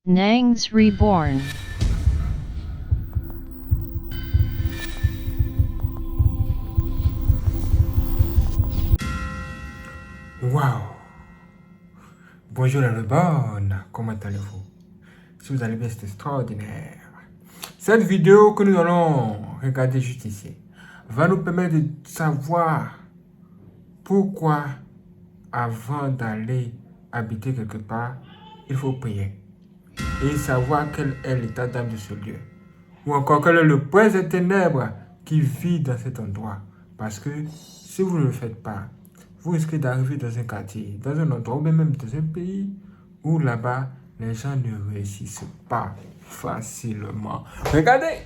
Nangs Reborn. Waouh! Bonjour la bonne, comment allez-vous? Si vous allez bien, c'est extraordinaire. Cette vidéo que nous allons regarder juste ici va nous permettre de savoir pourquoi avant d'aller habiter quelque part, il faut prier et savoir quel est l'état d'âme de ce lieu. Ou encore quel est le prince des ténèbres qui vit dans cet endroit. Parce que si vous ne le faites pas, vous risquez d'arriver dans un quartier, dans un endroit ou même dans un pays où là-bas, les gens ne réussissent pas facilement. Regardez!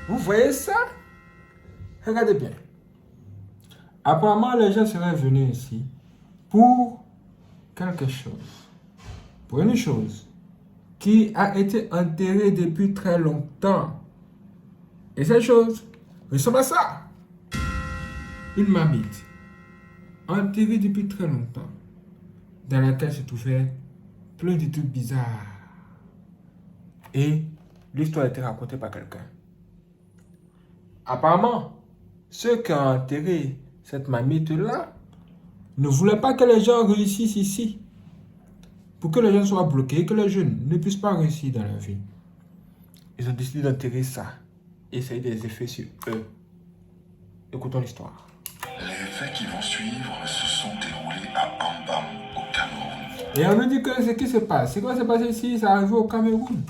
Vous voyez ça? Regardez bien. Apparemment, les gens seraient venus ici pour quelque chose. Pour une chose qui a été enterrée depuis très longtemps. Et cette chose ressemble à ça. Une marmite enterrée depuis très longtemps, dans laquelle se trouvaient plein de trucs bizarres. Et l'histoire a été racontée par quelqu'un. Apparemment, ceux qui ont enterré cette marmite-là ne voulaient pas que les gens réussissent ici. Pour que les gens soient bloqués et que les jeunes ne puissent pas réussir dans leur vie. Ils ont décidé d'enterrer ça et essayer des effets sur eux. Écoutons l'histoire. Les faits qui vont suivre se sont déroulés à Ambam, au Cameroun. Et on me dit que ce qui se passe, c'est quoi s'est passé ici, ça arrive au Cameroun.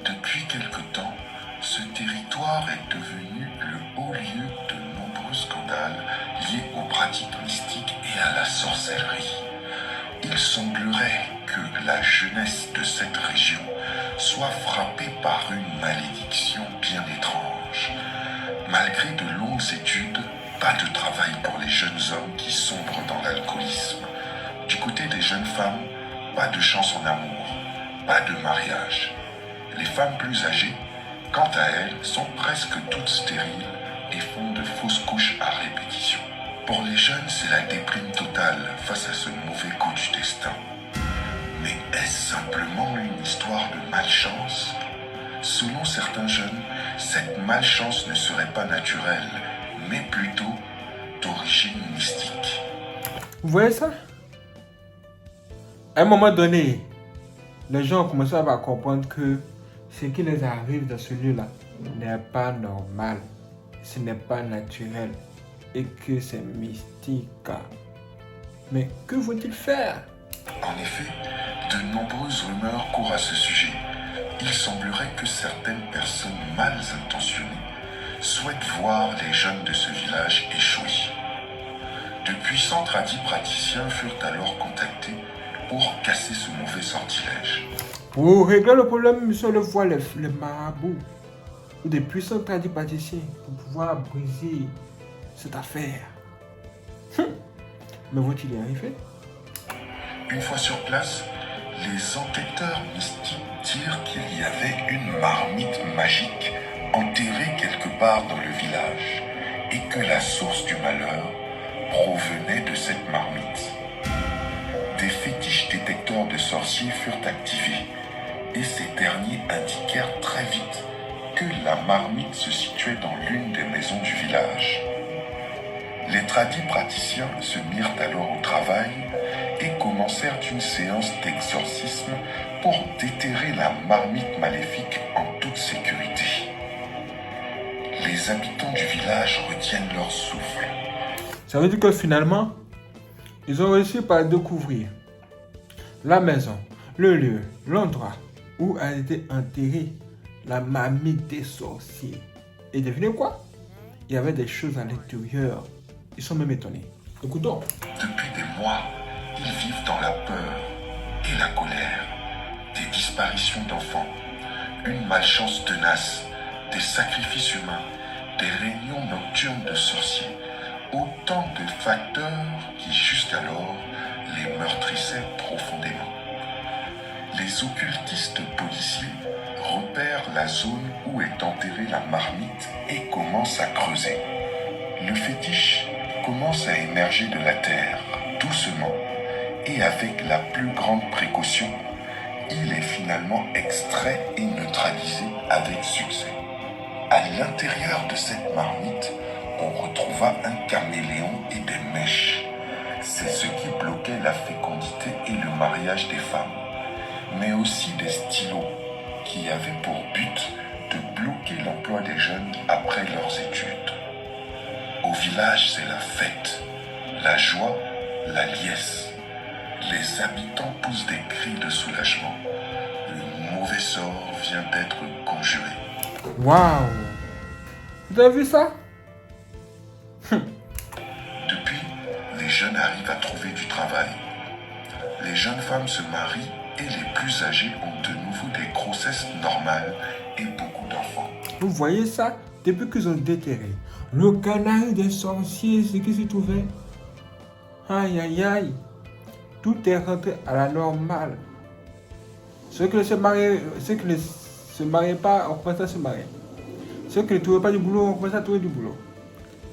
Depuis quelque temps, ce territoire est devenu le haut lieu de nombreux scandales liés aux pratiques mystiques et à la sorcellerie. Il semblerait que la jeunesse de cette région soit frappée par une malédiction bien étrange. Malgré de longues études, pas de travail pour les jeunes hommes qui sombrent dans l'alcoolisme. Du côté des jeunes femmes, pas de chance en amour, pas de mariage. Les femmes plus âgées, quant à elles, sont presque toutes stériles et font de fausses couches à répétition. Pour les jeunes, c'est la déprime totale face à ce mauvais coup du destin. Mais est-ce simplement une histoire de malchance? Selon certains jeunes, cette malchance ne serait pas naturelle, mais plutôt d'origine mystique. Vous voyez ça? À un moment donné, les gens ont commencé à comprendre que ce qui les arrive dans ce lieu-là n'est pas normal, ce n'est pas naturel et que c'est mystique. Mais que faut-il faire? En effet, de nombreuses rumeurs courent à ce sujet. Il semblerait que certaines personnes mal intentionnées souhaitent voir les jeunes de ce village échouer. De puissants praticiens furent alors contactés pour casser ce mauvais sortilège. Pour régler le problème, il le voit les marabouts ou des puissants praticiens pour pouvoir briser cette affaire. Mais vont-ils y arriver? Une fois sur place, les enquêteurs mystiques dirent qu'il y avait une marmite magique enterrée quelque part dans le village et que la source du malheur provenait de cette marmite. Des fétiches détecteurs de sorciers furent activés et ces derniers indiquèrent très vite que la marmite se situait dans l'une des maisons du village. Les praticiens se mirent alors au travail et commencèrent une séance d'exorcisme pour déterrer la marmite maléfique en toute sécurité. Les habitants du village retiennent leur souffle. Ça veut dire que finalement, ils ont réussi par découvrir la maison, le lieu, l'endroit où a été enterrée la marmite des sorciers. Et devinez quoi? Il y avait des choses à l'intérieur. Ils sont même étonnés. Écoutons. Depuis des mois, ils vivent dans la peur et la colère. Des disparitions d'enfants, une malchance tenace, des sacrifices humains, des réunions nocturnes de sorciers. Autant de facteurs qui jusqu'alors les meurtrissaient profondément. Les occultistes policiers repèrent la zone où est enterrée la marmite et commencent à creuser. Le fétiche commence à émerger de la terre, doucement et avec la plus grande précaution, Il est finalement extrait et neutralisé avec succès. À l'intérieur de cette marmite, on retrouva un caméléon et des mèches. C'est ce qui bloquait la fécondité et le mariage des femmes, mais aussi des stylos qui avaient pour but de bloquer l'emploi des jeunes après leurs études. Au village, c'est la fête, la joie, la liesse. Les habitants poussent des cris de soulagement. Le mauvais sort vient d'être conjuré. Waouh! Vous avez vu ça? Depuis, les jeunes arrivent à trouver du travail. Les jeunes femmes se marient et les plus âgées ont de nouveau des grossesses normales et beaucoup d'enfants. Vous voyez ça? Depuis qu'ils ont déterré le canari des sorciers, ce qui s'y trouvait. Aïe, aïe, aïe. Tout est rentré à la normale. Ceux qui ne se mariaient pas ont commencé à se marier. Ceux qui ne trouvaient pas du boulot ont commencé à trouver du boulot.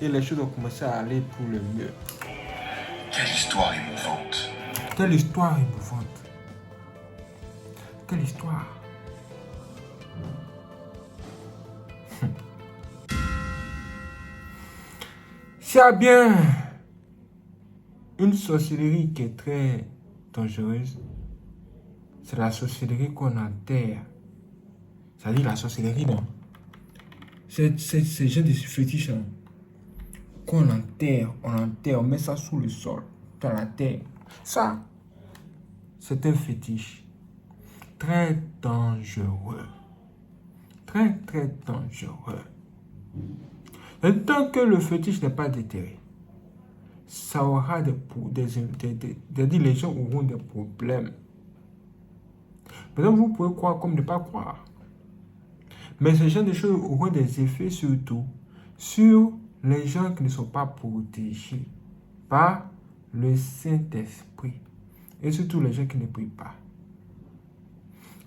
Et les choses ont commencé à aller pour le mieux. Quelle histoire émouvante! Quelle histoire émouvante. Quelle histoire. S'il y a bien une sorcellerie qui est très dangereuse, c'est la sorcellerie qu'on enterre. C'est-à-dire la sorcellerie, non. C'est genre de fétiche hein, qu'on enterre, on met ça sous le sol, dans la terre. Ça, c'est un fétiche très dangereux. Très, très dangereux. Et tant que le fétiche n'est pas déterré, ça aura les gens auront des problèmes. Maintenant, vous pouvez croire comme ne pas croire. Mais ce genre de choses auront des effets surtout sur les gens qui ne sont pas protégés par le Saint-Esprit. Et surtout les gens qui ne prient pas.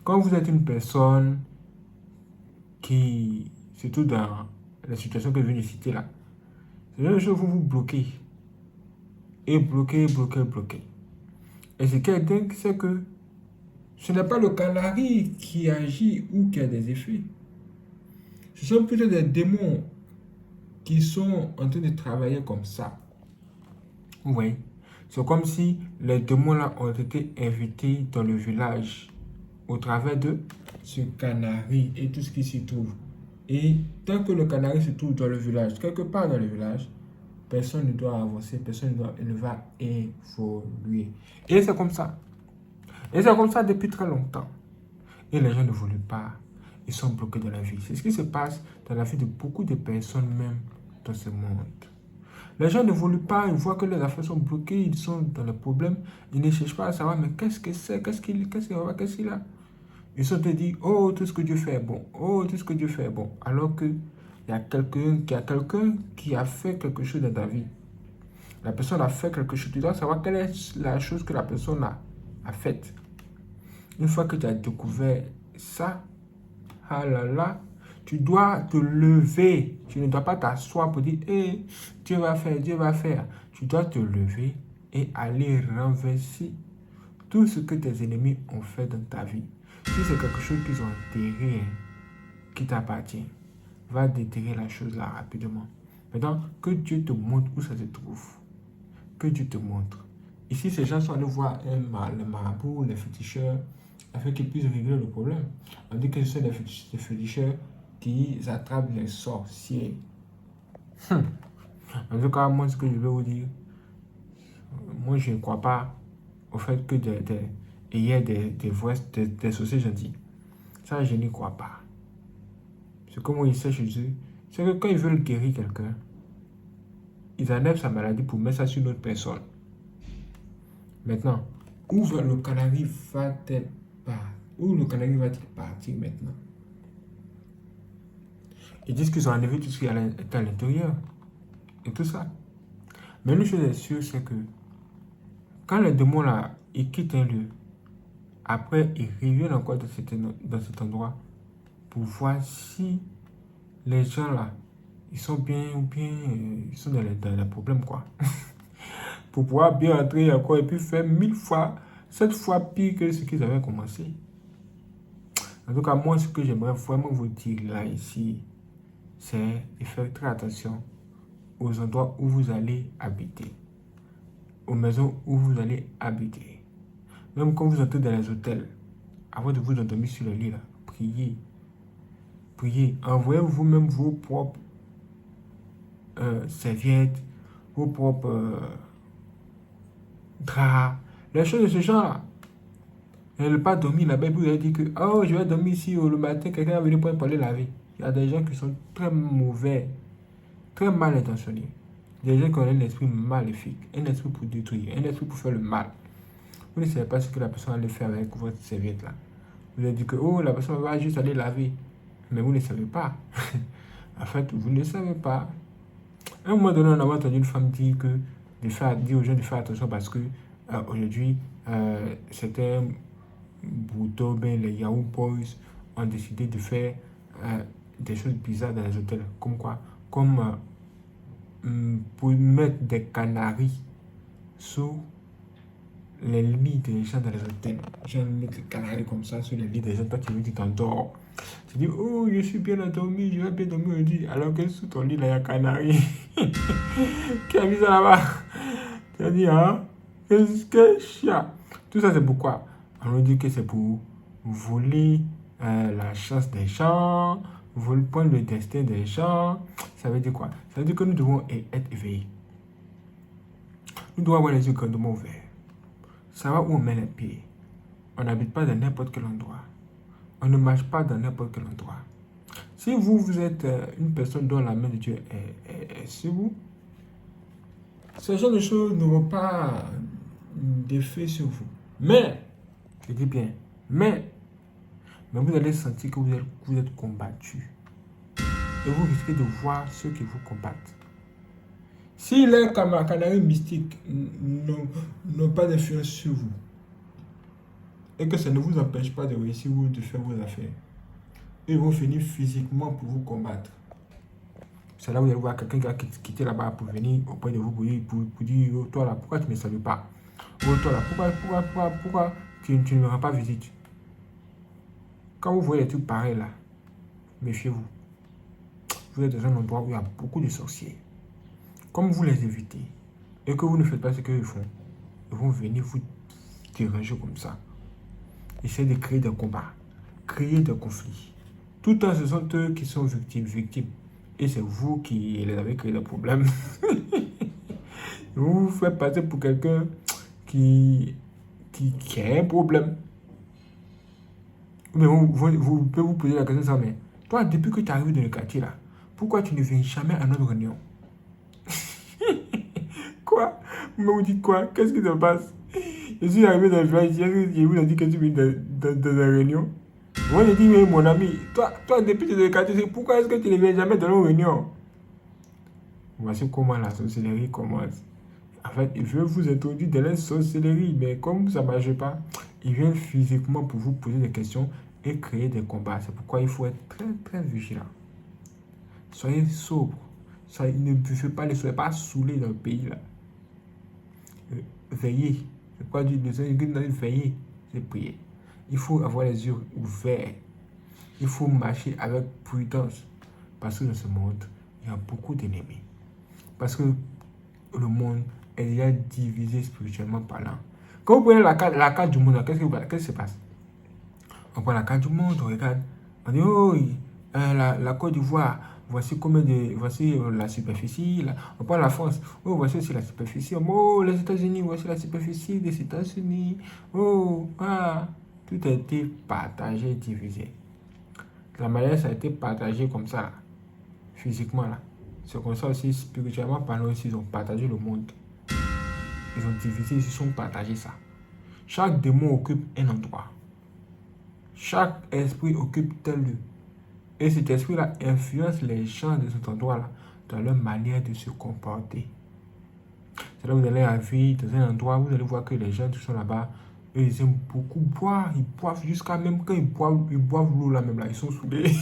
Quand vous êtes une personne qui, surtout dans la situation que je viens de citer là, ce genre de choses vous bloquez. Et bloquer. Et ce qui est dingue, c'est que ce n'est pas le canari qui agit ou qui a des effets. Ce sont plutôt des démons qui sont en train de travailler comme ça. Vous voyez? C'est comme si les démons là ont été invités dans le village au travers de ce canari et tout ce qui s'y trouve. Et tant que le canari se trouve dans le village, quelque part dans le village, personne ne doit avancer, personne ne va évoluer. Et c'est comme ça. Et c'est comme ça depuis très longtemps. Et les gens ne voulaient pas. Ils sont bloqués dans la vie. C'est ce qui se passe dans la vie de beaucoup de personnes même dans ce monde. Les gens ne voulaient pas, ils voient que les affaires sont bloquées, ils sont dans le problème. Ils ne cherchent pas à savoir, mais qu'est-ce que c'est, qu'est-ce qu'il a. Ils sont te dit, oh, tout ce que Dieu fait est bon. Oh, tout ce que Dieu fait est bon. Alors que il y a quelqu'un qui a fait quelque chose dans ta vie. La personne a fait quelque chose. Tu dois savoir quelle est la chose que la personne a faite. Une fois que tu as découvert ça, ah là là, tu dois te lever. Tu ne dois pas t'asseoir pour dire, hey, Dieu va faire. Tu dois te lever et aller renverser tout ce que tes ennemis ont fait dans ta vie. Si c'est quelque chose qu'ils ont enterré, qui t'appartient, va déterrer la chose là rapidement. Maintenant, que Dieu te montre où ça se trouve. Que Dieu te montre. Ici, ces gens sont allés voir le marabout, les féticheurs, afin qu'ils puissent régler le problème. On dit que ce sont des féticheurs qui attrapent les sorciers. En tout cas, moi, ce que je veux vous dire, moi, je ne crois pas au fait que il y ait des sorciers gentils. Ça, je n'y crois pas. Ce que moi, je sais chez eux, c'est que quand ils veulent guérir quelqu'un, ils enlèvent sa maladie pour mettre ça sur une autre personne. Maintenant, où le canari va-t-il partir maintenant? Ils disent qu'ils ont enlevé tout ce qui est à l'intérieur. Et tout ça. Mais une chose est sûre, c'est que quand les démons là, ils quittent un lieu, après ils reviennent encore dans cet endroit pour voir si les gens là, ils sont bien ou bien ils sont dans les problèmes quoi. Pour pouvoir bien entrer encore et puis faire 1000 fois, 7 fois pire que ce qu'ils avaient commencé. En tout cas, moi, ce que j'aimerais vraiment vous dire là, ici, c'est de faire très attention aux endroits où vous allez habiter, aux maisons où vous allez habiter. Même quand vous entrez dans les hôtels, avant de vous endormir sur le lit, là, priez. Priez. Envoyez vous-même vos propres serviettes, vos propres draps, les choses de ce genre-là. Ne pas dormir là-bas, vous allez dire que oh, je vais dormir ici le matin, quelqu'un va venir pour aller laver. Il y a des gens qui sont très mauvais, très mal intentionnés. Des gens qui ont un esprit maléfique, un esprit pour détruire, un esprit pour faire le mal. Vous ne savez pas ce que la personne allait faire avec votre serviette là. Vous allez dire que oh, la personne va juste aller laver. Mais vous ne savez pas. En fait, vous ne savez pas. À un moment donné, on a entendu une femme dire aux gens de faire attention parce que aujourd'hui, certains bouteaux, les Yahoo Boys ont décidé de faire des choses bizarres dans les hôtels. Comme quoi? Comme pour mettre des canaris sous les lits des gens dans les hôtels. J'ai mis des canaris comme ça sur les lits des gens. Toi, tu veux dire, tu t'endors. Tu dis, oh, je suis bien endormi, je vais bien dormir aujourd'hui. Alors que sous ton lit, là, il y a un canari. Qui a mis ça là-bas? Tu as dit, hein? Qu'est-ce que chia? Tout ça, c'est pourquoi? On nous dit que c'est pour voler la chance des gens, voler prendre le destin des gens. Ça veut dire quoi? Ça veut dire que nous devons être éveillés. Nous devons avoir les yeux grandement ouverts. Savoir où on met les pieds. On n'habite pas dans n'importe quel endroit. On ne marche pas dans n'importe quel endroit. Si vous êtes une personne dont la main de Dieu est sur vous, ce genre de choses n'auront pas d'effet sur vous. Mais, je dis bien, mais vous allez sentir que vous êtes combattu. Et vous risquez de voir ceux qui vous combattent. Si les canaris mystiques n'ont pas d'influence sur vous, et que ça ne vous empêche pas de réussir ou de faire vos affaires, ils vont finir physiquement pour vous combattre. C'est là où vous allez voir quelqu'un qui va quitter là-bas pour venir auprès de vous pour dire oh, toi là, pourquoi tu ne me salues pas? Oh, toi là, pourquoi tu ne me rends pas visite? Quand vous voyez des trucs pareils là, méfiez-vous. Vous êtes dans un endroit où il y a beaucoup de sorciers. Comme vous les évitez et que vous ne faites pas ce qu'ils font, ils vont venir vous déranger comme ça. Essayez de créer des combats, créer des conflits. Tout le temps, ce sont eux qui sont victimes. Et c'est vous qui les avez créé des problèmes. Vous vous faites passer pour quelqu'un qui a un problème. Mais vous pouvez vous poser la question, ça, mais toi, depuis que tu arrives dans le quartier là, pourquoi tu ne viens jamais à notre réunion? Quoi? Vous me dites quoi? Qu'est-ce qui se passe? Je suis arrivé dans le village, je vous ai dit que tu viens dans la réunion. Moi, je dis, mais mon ami, toi depuis que tu es dans le quartier, pourquoi est-ce que tu ne viens jamais dans nos réunions? Voici comment la sorcellerie commence. En fait, il veut vous introduire dans la sorcellerie, mais comme ça ne marche pas, il vient physiquement pour vous poser des questions et créer des combats. C'est pourquoi il faut être très, très vigilant. Soyez sobre. Ne buvez pas, ne soyez pas saoulés dans le pays là. Veillez. C'est quoi dire veillez, c'est prier. Il faut avoir les yeux ouverts. Il faut marcher avec prudence. Parce que dans ce monde, il y a beaucoup d'ennemis. Parce que le monde est déjà divisé spirituellement parlant. Quand vous prenez la carte du monde, qu'est-ce qui se passe? On prend la carte du monde, on regarde. On dit, oh, la Côte d'Ivoire, voici la superficie. On prend la France, oh, voici aussi la superficie. Oh, les États-Unis, voici la superficie des États-Unis. Oh, ah, tout a été partagé, divisé. La manière, ça a été partagé comme ça, là, physiquement, là. C'est comme ça aussi, spirituellement parlant aussi, ils ont partagé le monde. Ils ont divisé, ils se sont partagés ça. Chaque démon occupe un endroit. Chaque esprit occupe tel lieu. Et cet esprit-là influence les gens de cet endroit-là dans leur manière de se comporter. C'est là où vous allez arriver dans un endroit où vous allez voir que les gens qui sont là-bas, eux, ils aiment beaucoup boire. Ils boivent jusqu'à même quand ils boivent l'eau là même là, ils sont soudés.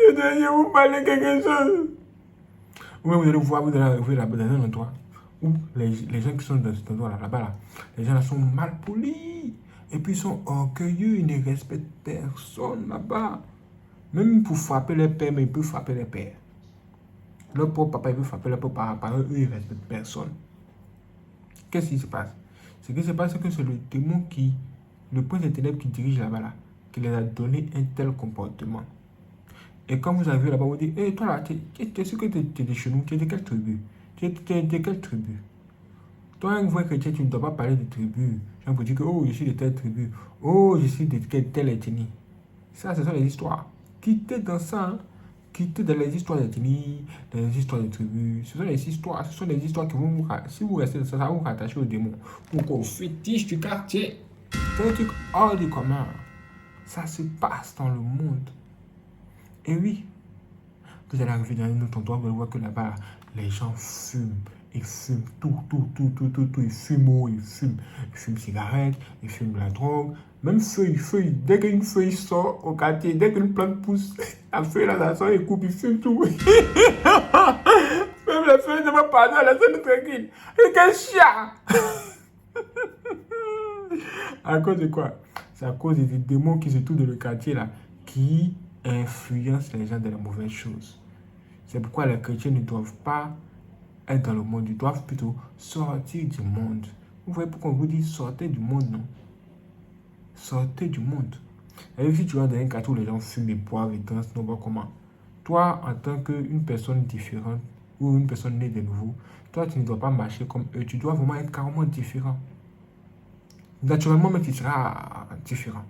Je vous parler quelque chose. Oui, vous allez voir, vous allez arriver là-bas dans un endroit où les gens qui sont dans cet endroit là-bas, là, les gens là sont mal polis. Et puis ils sont orgueilleux, ils ne respectent personne là-bas. Même pour frapper les pères, mais ils peuvent frapper les pères. Leur propre papa, il peut frapper leur propre papa, eux, ils ne respectent personne. Qu'est-ce qui se passe? Ce qui se passe, c'est que c'est le démon qui, le prince des ténèbres qui dirige là-bas, là, qui les a donné un tel comportement. Et quand vous arrivez là-bas, vous dites, hé, toi là, tu es sûr que tu es de chez nous, tu es de quelle tribu? Tu es de quelle tribu? Toi, un vrai chrétien, tu ne dois pas parler de tribu. Genre pour dire que, oh, je suis de telle tribu. Oh, je suis de telle ethnie. Ça, ce sont les histoires. Quittez dans ça, hein. Quittez dans les histoires d'ethnie, dans les histoires de tribus. Ce sont des histoires qui vont vous... Si vous restez dans ça, ça va vous rattacher au démon. Ou au fétiche du quartier. C'est un truc hors du commun. Ça se passe dans le monde. Et oui, vous allez arriver dans un autre endroit, vous allez voir que là-bas, les gens fument. Ils fument tout. Ils fument eau, ils fument cigarettes, ils fument la drogue. Même feuille. Dès qu'une feuille sort au quartier, dès qu'une plante pousse, la feuille là, ça sort, ils coupent, ils fument tout. Même la feuille ne va pas dans la zone tranquille. Et quel chien! À cause de quoi? C'est à cause des démons qui se trouvent dans le quartier là, qui influencent les gens dans les mauvaises choses. C'est pourquoi les chrétiens ne doivent pas être dans le monde, ils doivent plutôt sortir du monde. Vous voyez pourquoi on vous dit sortez du monde, non? Sortez du monde. Et si tu vas dans un quartier où les gens fument et boivent et dansent, non, pas comment? Toi, en tant qu'une personne différente ou une personne née de nouveau, toi, tu ne dois pas marcher comme eux. Tu dois vraiment être carrément différent. Naturellement, mais tu seras différent.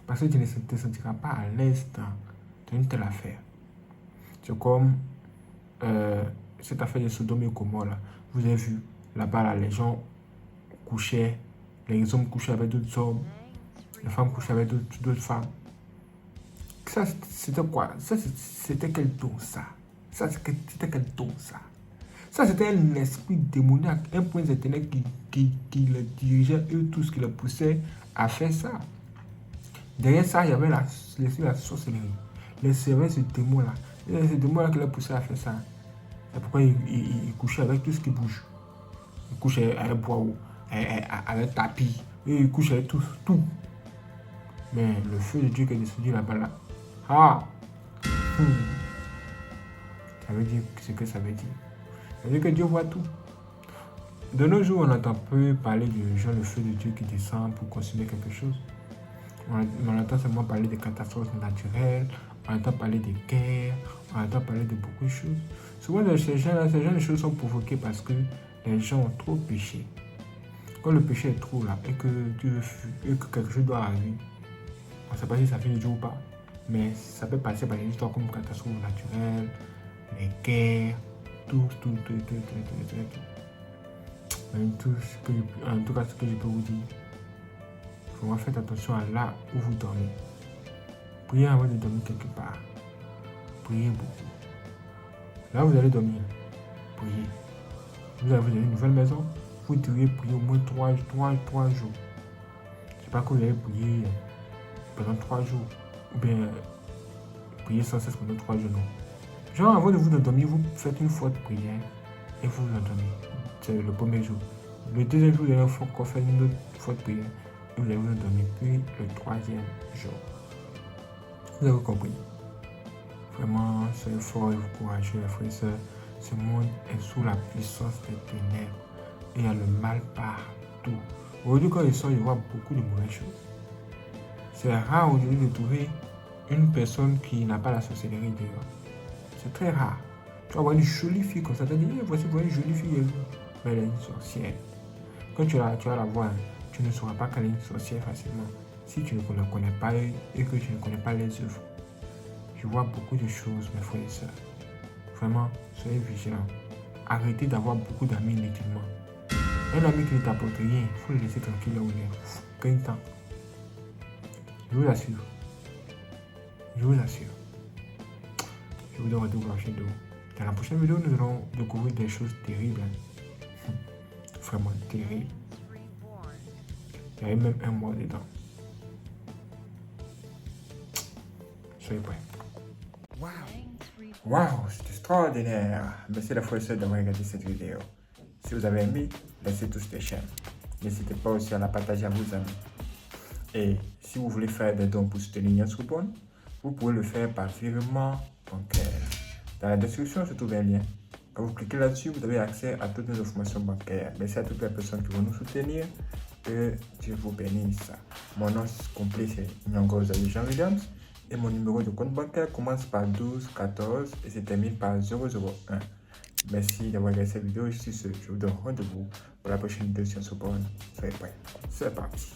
Parce que tu ne te sentiras pas à l'aise dans une telle affaire. C'est comme cette affaire de Sodome et Gomorrhe là. Vous avez vu, là-bas, là, les gens couchaient, les hommes couchaient avec d'autres hommes, les femmes couchaient avec d'autres femmes. Ça, c'était quoi? Ça, c'était quel don, ça? Ça, c'était quel don, ça? Ça, c'était un esprit démoniaque, un point éternel qui les dirigeait, eux tous, qui les poussait à faire ça. Derrière ça, il y avait la sorcellerie. Les services de démons-là. Et ces démons-là qui les poussaient à faire ça. C'est pourquoi ils couchaient avec tout ce qui bouge. Ils couchaient avec bois, avec tapis. Et ils couchaient avec tout. Mais le feu de Dieu qui est descendu là-bas, là. Ah! Ça veut dire ce que ça veut dire. Ça veut dire que Dieu voit tout. De nos jours, on n'entend plus parler du genre le feu de Dieu qui descend pour consumer quelque chose. On entend seulement parler des catastrophes naturelles, on entend parler des guerres, on entend parler de beaucoup de choses. Souvent, ces gens de choses sont provoquées parce que les gens ont trop péché. Quand le péché est trop là et que quelque chose doit arriver, on ne sait pas si ça finit du jour ou pas, mais ça peut passer par des histoires comme catastrophes naturelles, les guerres, tout. En tout cas, ce que je peux vous dire, il faut faire attention à là où vous dormez. Priez avant de dormir quelque part. Priez beaucoup. Là où vous allez dormir, priez. Vous avez une nouvelle maison, vous devriez prier au moins 3 jours. Je ne sais pas que vous allez prier pendant 3 jours. Ou bien prier sans cesse pendant 3 jours, non. Genre, avant de vous endormir, vous faites une forte prière et vous vous endormez. C'est le premier jour. Le deuxième jour, vous allez encore faire une autre forte prière et vous allez vous endormir. Puis le troisième jour. Vous avez compris. Vraiment, soyez forts et courageux, les frères et sœurs. Ce monde est sous la puissance des ténèbres. Et il y a le mal partout. Aujourd'hui, quand il sort, il voit beaucoup de mauvaises choses. C'est rare aujourd'hui de trouver une personne qui n'a pas la sorcellerie dehors. C'est très rare. Tu vas voir une jolie fille comme ça. Tu vas dire, voici une jolie fille. Mais elle est une sorcière. Quand tu vas la voir, tu ne sauras pas qu'elle est une sorcière facilement. Si tu ne la connais pas et que tu ne connais pas les œuvres. Je vois beaucoup de choses, mes frères et sœurs. Vraiment, soyez vigilants. Arrêtez d'avoir beaucoup d'amis inutilement. Un ami qui ne t'apporte rien, il faut le laisser tranquille là où il est. Gagne temps. Je vous assure. Je vous donne rendez-vous dans la chaîne de vous. Dans la prochaine vidéo, nous allons découvrir des choses terribles. Vraiment terribles. Il y avait même un mort dedans. Soyez prêts. Waouh, c'est extraordinaire. Merci la fois d'avoir regardé cette vidéo. Si vous avez aimé, laissez tous des chaînes. N'hésitez pas aussi à la partager à vos amis. Et si vous voulez faire des dons pour soutenir Niels Coupon, vous pouvez le faire par virement bancaire. Dans la description se trouve un lien. Quand vous cliquez là-dessus, vous avez accès à toutes nos informations bancaires. Merci à toutes les personnes qui vont nous soutenir. Que Dieu vous bénisse. Mon nom complet c'est Nyongoza Jean Williams et mon numéro de compte bancaire commence par 12 14 et se termine par 001. Merci d'avoir regardé cette vidéo. Je vous donne rendez-vous pour la prochaine vidéo sur Soyez prêts. C'est parti.